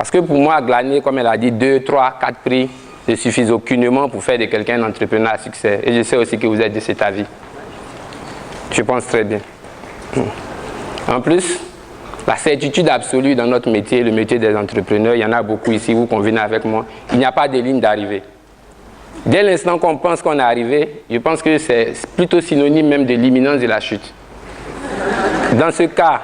Parce que pour moi, glaner, comme elle a dit, 2, 3, 4 prix ne suffisent aucunement pour faire de quelqu'un un entrepreneur à succès. Et je sais aussi que vous êtes de cet avis. Je pense très bien. En plus, la certitude absolue dans notre métier, le métier des entrepreneurs, il y en a beaucoup ici, vous convenez avec moi, il n'y a pas de ligne d'arrivée. Dès l'instant qu'on pense qu'on est arrivé, je pense que c'est plutôt synonyme même de l'imminence de la chute. Dans ce cas,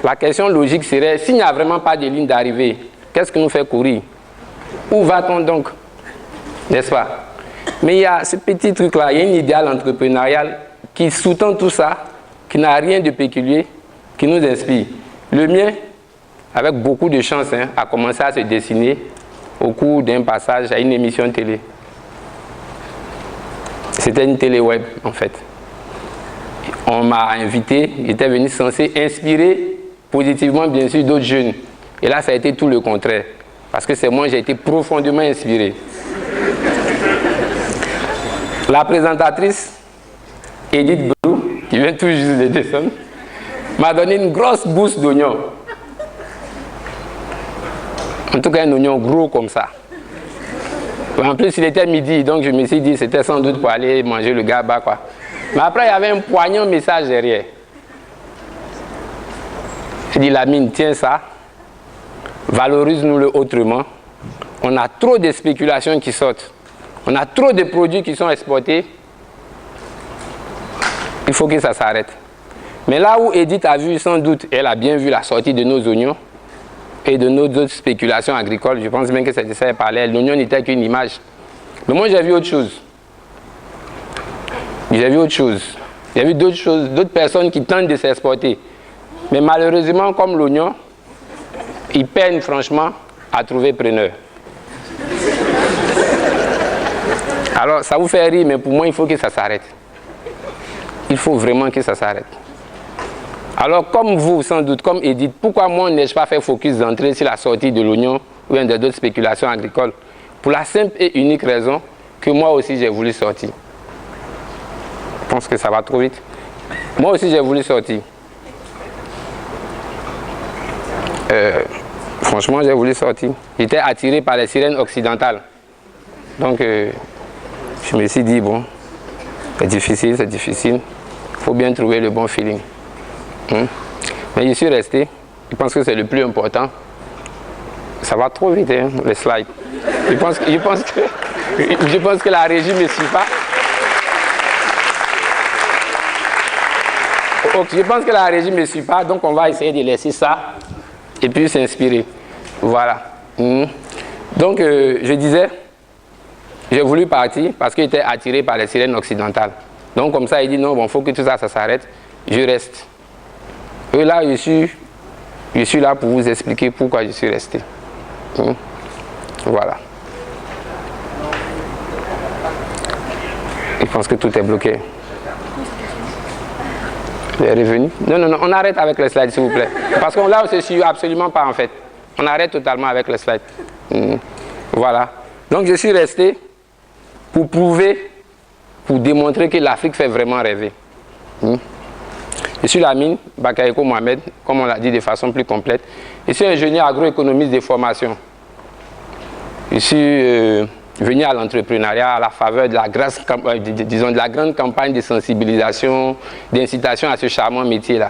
la question logique serait, s'il n'y a vraiment pas de ligne d'arrivée, qu'est-ce qui nous fait courir? Où va-t-on donc? N'est-ce pas? Mais il y a ce petit truc-là, il y a une idéal entrepreneuriale qui sous-tend tout ça, qui n'a rien de péculier, qui nous inspire. Le mien, avec beaucoup de chance, a commencé à se dessiner au cours d'un passage à une émission de télé. C'était une télé web, en fait. On m'a invité, j'étais venu censé inspirer positivement, bien sûr, d'autres jeunes. Et là, ça a été tout le contraire. Parce que c'est moi, j'ai été profondément inspiré. La présentatrice, Edith Brou, qui vient tout juste de descendre, m'a donné une grosse bourse d'oignons. En tout cas, un oignon gros comme ça. En plus, il était midi, donc je me suis dit c'était sans doute pour aller manger le gaba, quoi. Mais après, il y avait un poignant message derrière. J'ai dit, Lamine, tiens ça, valorise-nous-le autrement. On a trop de spéculations qui sortent. On a trop de produits qui sont exportés. Il faut que ça s'arrête. Mais là où Edith a vu, sans doute, elle a bien vu la sortie de nos oignons et de nos autres spéculations agricoles. Je pense bien que c'était ça qu'elle parlait. L'oignon n'était qu'une image. Mais moi, j'ai vu autre chose. J'ai vu autre chose. J'ai vu d'autres choses, d'autres personnes qui tentent de s'exporter. Mais malheureusement, comme l'oignon, ils peinent franchement à trouver preneur. Alors, ça vous fait rire, mais pour moi, il faut que ça s'arrête. Il faut vraiment que ça s'arrête. Alors, comme vous, sans doute, comme Edith, pourquoi moi, n'ai-je pas fait focus d'entrée sur la sortie de l'oignon ou bien d'autres spéculations agricoles? Pour la simple et unique raison que moi aussi, j'ai voulu sortir. Je pense que ça va trop vite. Moi aussi, j'ai voulu sortir. Franchement, j'ai voulu sortir. J'étais attiré par les sirènes occidentales. Donc, je me suis dit, bon, c'est difficile, c'est difficile. Il faut bien trouver le bon feeling. Mais je suis resté. Je pense que c'est le plus important. Ça va trop vite, hein, les slides. Je pense que la régie ne me suit pas. Je pense que la régie ne me suit pas, donc on va essayer de laisser ça et puis s'inspirer. Voilà. Donc, je disais, j'ai voulu partir parce qu'il était attiré par les sirènes occidentales. Donc, comme ça, il dit non, bon, il faut que tout ça, ça s'arrête. Je reste. Et là, je suis là pour vous expliquer pourquoi je suis resté. Voilà. Je pense que tout est bloqué. Il est revenu. Non, non, non, on arrête avec les slides, s'il vous plaît. Parce que là, on ne se suit absolument pas, en fait. On arrête totalement avec les slides. Voilà. Donc, je suis resté pour prouver, pour démontrer que l'Afrique fait vraiment rêver. Je suis Lamine Bakayoko Mohamed, comme on l'a dit de façon plus complète. Je suis ingénieur agroéconomiste de formation. Je suis venu à l'entrepreneuriat à la faveur de la grande campagne de sensibilisation, d'incitation à ce charmant métier-là.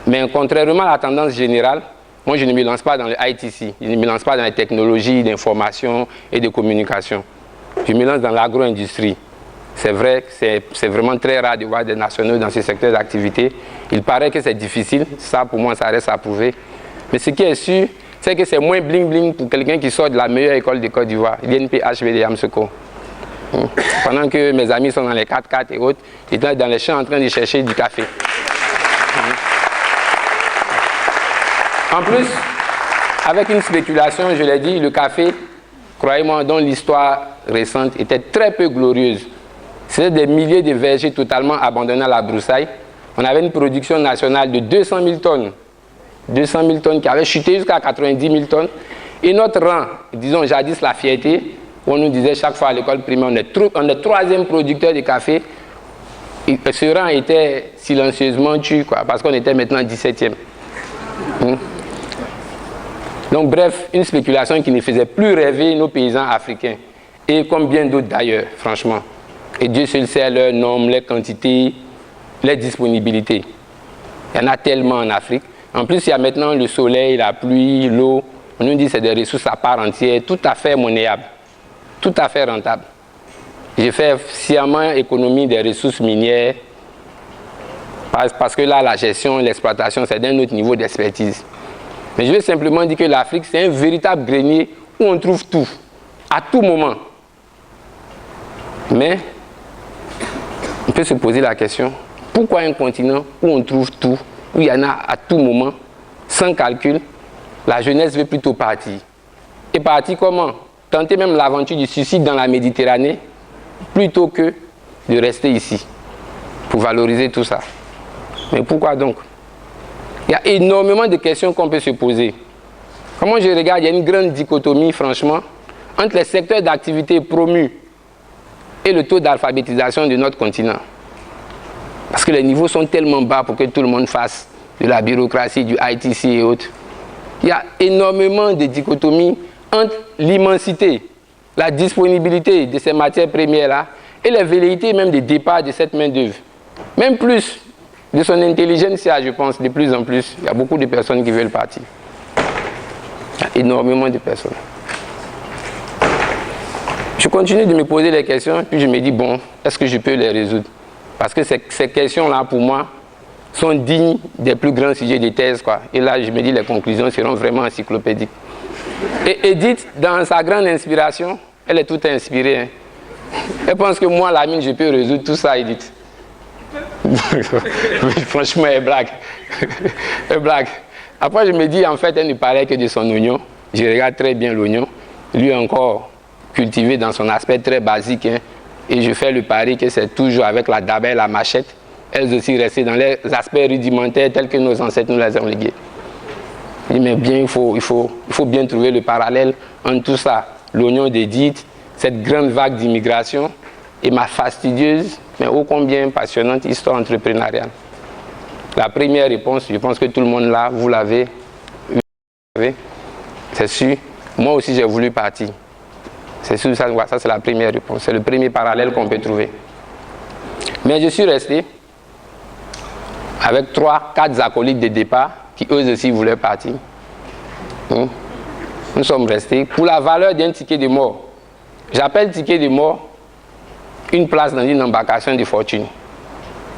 Mais contrairement à la tendance générale, moi je ne me lance pas dans le ITC, je ne me lance pas dans les technologies d'information et de communication. Je me lance dans l'agro-industrie. C'est vrai que c'est vraiment très rare de voir des nationaux dans ce secteur d'activité. Il paraît que c'est difficile, ça pour moi ça reste à prouver. Mais ce qui est sûr, c'est que c'est moins bling-bling pour quelqu'un qui sort de la meilleure école de Côte d'Ivoire, l'INP HVD Amseko. Pendant que mes amis sont dans les 4x4 et autres, ils sont dans les champs en train de chercher du café. En plus, avec une spéculation, je l'ai dit, le café, croyez-moi, dont l'histoire récente était très peu glorieuse. C'était des milliers de vergers totalement abandonnés à la broussaille. On avait une production nationale de 200 000 tonnes. 200 000 tonnes qui avait chuté jusqu'à 90 000 tonnes. Et notre rang, disons jadis la fierté, on nous disait chaque fois à l'école primaire, on est troisième producteur de café. Et ce rang était silencieusement tué, quoi, parce qu'on était maintenant 17e. Donc bref, une spéculation qui ne faisait plus rêver nos paysans africains, et comme bien d'autres d'ailleurs, franchement. Et Dieu seul sait leurs nombres, les quantités, les disponibilités. Il y en a tellement en Afrique. En plus, il y a maintenant le soleil, la pluie, l'eau. On nous dit que c'est des ressources à part entière, tout à fait monnayables, tout à fait rentables. J'ai fait sciemment économie des ressources minières parce que là, la gestion et l'exploitation, c'est d'un autre niveau d'expertise. Mais je veux simplement dire que l'Afrique, c'est un véritable grenier où on trouve tout, à tout moment. Mais on peut se poser la question, pourquoi un continent où on trouve tout, où il y en a à tout moment, sans calcul, la jeunesse veut plutôt partir? Et partir comment? Tenter même l'aventure du suicide dans la Méditerranée, plutôt que de rester ici, pour valoriser tout ça. Mais pourquoi donc? Il y a énormément de questions qu'on peut se poser. Comment je regarde, il y a une grande dichotomie, franchement, entre les secteurs d'activité promus et le taux d'alphabétisation de notre continent. Parce que les niveaux sont tellement bas pour que tout le monde fasse de la bureaucratie, du ITC et autres. Il y a énormément de dichotomies entre l'immensité, la disponibilité de ces matières premières-là et les velléités même de départ de cette main-d'œuvre. Même plus de son intelligentsia, je pense, de plus en plus. Il y a beaucoup de personnes qui veulent partir. Il y a énormément de personnes. Je continue de me poser les questions, puis je me dis, bon, est-ce que je peux les résoudre? Parce que ces questions-là, pour moi, sont dignes des plus grands sujets de thèse, quoi. Et là, je me dis, les conclusions seront vraiment encyclopédiques. Et Edith, dans sa grande inspiration, elle est toute inspirée. Hein. Elle pense que moi, la mine, je peux résoudre tout ça, Edith. Franchement, elle blague. Elle blague. Après, je me dis, en fait, elle ne parlait que de son oignon. Je regarde très bien l'oignon. Lui encore cultivé dans son aspect très basique. Hein. Et je fais le pari que c'est toujours avec la dabe et la machette. Elles aussi restées dans les aspects rudimentaires tels que nos ancêtres nous les ont légués. Mais bien, il faut bien trouver le parallèle entre tout ça. L'oignon d'Edith, cette grande vague d'immigration et ma fastidieuse, mais ô combien passionnante histoire entrepreneuriale. La première réponse, je pense que tout le monde là, vous l'avez, c'est sûr. Moi aussi, j'ai voulu partir. C'est sûr, ça c'est la première réponse. C'est le premier parallèle qu'on peut trouver. Mais je suis resté avec 3-4 acolytes de départ qui eux aussi voulaient partir. Nous sommes restés pour la valeur d'un ticket de mort. J'appelle ticket de mort une place dans une embarcation de fortune.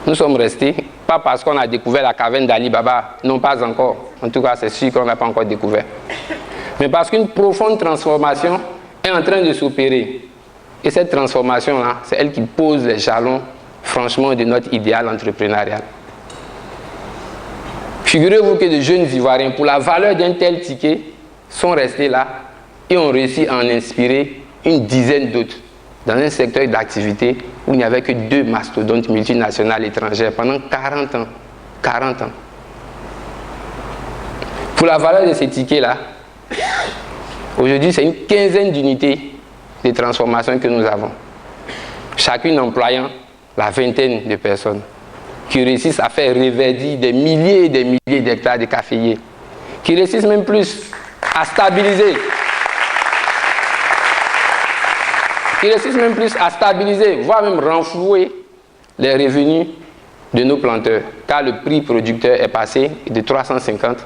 Nous sommes restés, pas parce qu'on a découvert la caverne d'Ali Baba, non pas encore. En tout cas, c'est sûr qu'on n'a pas encore découvert. Mais parce qu'une profonde transformation est en train de s'opérer. Et cette transformation-là, c'est elle qui pose les jalons, franchement, de notre idéal entrepreneurial. Figurez-vous que de jeunes Ivoiriens, pour la valeur d'un tel ticket, sont restés là et ont réussi à en inspirer une dizaine d'autres dans un secteur d'activité où il n'y avait que 2 mastodontes multinationales étrangères pendant 40 ans. 40 ans. Pour la valeur de ces tickets-là, aujourd'hui, c'est une quinzaine d'unités de transformation que nous avons. Chacune employant la vingtaine de personnes qui réussissent à faire reverdir des milliers et des milliers d'hectares de caféiers, qui réussissent même plus à stabiliser, voire même renflouer les revenus de nos planteurs, car le prix producteur est passé de 350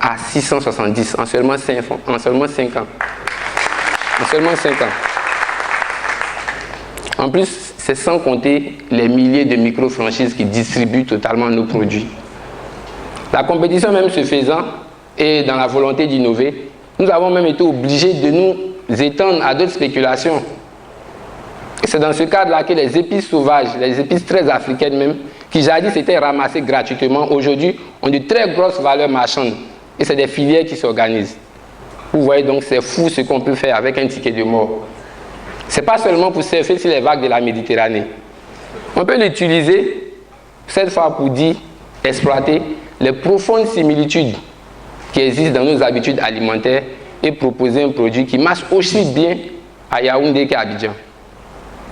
à 670 en seulement 5 ans. En seulement 5 ans. En plus, c'est sans compter les milliers de micro-franchises qui distribuent totalement nos produits. La compétition même se faisant, et dans la volonté d'innover, nous avons même été obligés de nous étendre à d'autres spéculations. Et c'est dans ce cadre-là que les épices sauvages, les épices très africaines même, qui jadis étaient ramassées gratuitement, aujourd'hui ont de très grosses valeurs marchandes. Et c'est des filières qui s'organisent. Vous voyez donc, c'est fou ce qu'on peut faire avec un ticket de mort. Ce n'est pas seulement pour surfer sur les vagues de la Méditerranée. On peut l'utiliser, cette fois pour dire, exploiter les profondes similitudes qui existent dans nos habitudes alimentaires et proposer un produit qui marche aussi bien à Yaoundé qu'à Abidjan.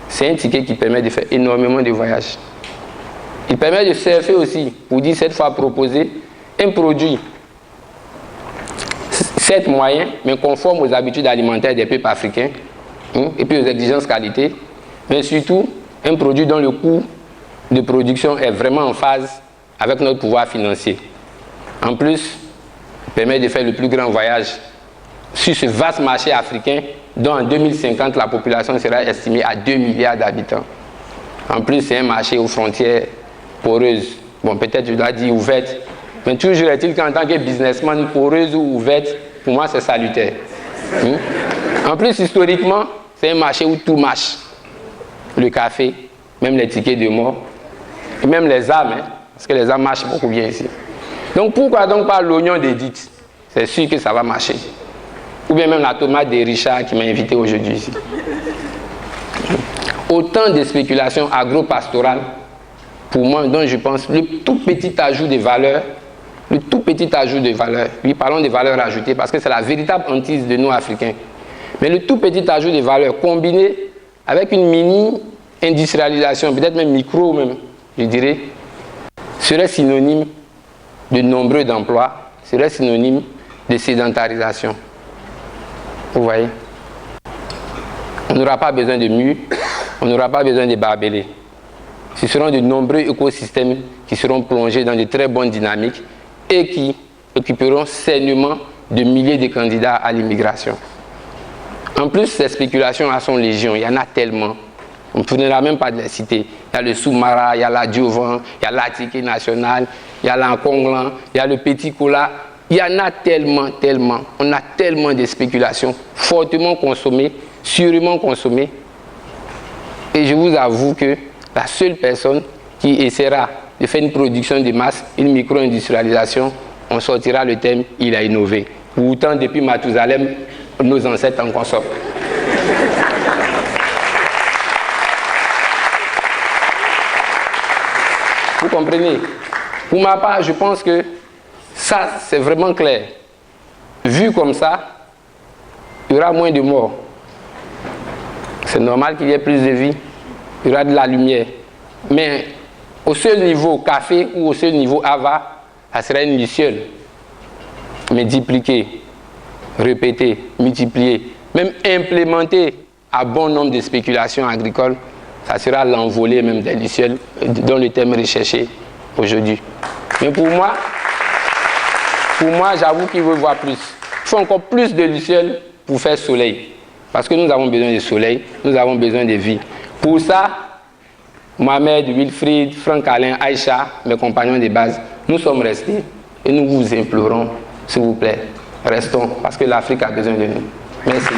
C'est un ticket qui permet de faire énormément de voyages. Il permet de surfer aussi, pour dire cette fois proposer un produit. certes moyen, mais conforme aux habitudes alimentaires des peuples africains, et puis aux exigences qualité, mais surtout un produit dont le coût de production est vraiment en phase avec notre pouvoir financier. En plus, permet de faire le plus grand voyage sur ce vaste marché africain dont en 2050 la population sera estimée à 2 milliards d'habitants. En plus, c'est un marché aux frontières poreuses. Bon, peut-être je dois dire ouvertes, mais toujours est-il qu'en tant que businessman, poreuse ou ouverte, pour moi c'est salutaire. En plus, historiquement, c'est un marché où tout marche. Le café, même les tickets de mort, et même les armes, parce que les armes marchent beaucoup bien ici. Donc pourquoi donc pas l'oignon d'Edith? C'est sûr que ça va marcher. Ou bien même la tomate de Richard qui m'a invité aujourd'hui ici. Autant de spéculations agro-pastorales, pour moi, dont je pense le tout petit ajout de valeur, oui, parlons de valeur ajoutée parce que c'est la véritable hantise de nous Africains. Mais le tout petit ajout de valeur combiné avec une mini-industrialisation, peut-être même micro même, je dirais, serait synonyme de nombreux d'emplois, serait synonyme de sédentarisation. Vous voyez? On n'aura pas besoin de murs, on n'aura pas besoin de barbelés. Ce seront de nombreux écosystèmes qui seront plongés dans de très bonnes dynamiques et qui occuperont sainement de milliers de candidats à l'immigration. En plus, ces spéculations sont légion, il y en a tellement. On ne pourra même pas de les citer. Il y a le Soumara, il y a la Diovan, il y a l'Atike National, il y a l'Ankonglan, il y a le Petit Cola. Il y en a tellement. On a tellement de spéculations fortement consommées, sûrement consommées. Et je vous avoue que la seule personne qui essaiera de faire une production de masse, une micro-industrialisation, on sortira le thème « il a innové ». Pourtant, depuis Mathusalem, nos ancêtres en consomment. Vous comprenez? Pour ma part, je pense que ça, c'est vraiment clair. Vu comme ça, il y aura moins de morts. C'est normal qu'il y ait plus de vie. Il y aura de la lumière. Mais au seul niveau café ou au seul niveau Ava, ça sera une luciole. Mais dupliquer, répéter, multiplier, même implémenter à bon nombre de spéculations agricoles, ça sera l'envolée même des lucioles dont le thème recherché aujourd'hui. Mais pour moi, j'avoue qu'il veut voir plus. Il faut encore plus de lucioles pour faire soleil. Parce que nous avons besoin de soleil, nous avons besoin de vie. Pour ça, Mohamed, Wilfried, Franck Alain, Aïcha, mes compagnons de base, nous sommes restés et nous vous implorons, s'il vous plaît, restons, parce que l'Afrique a besoin de nous. Merci.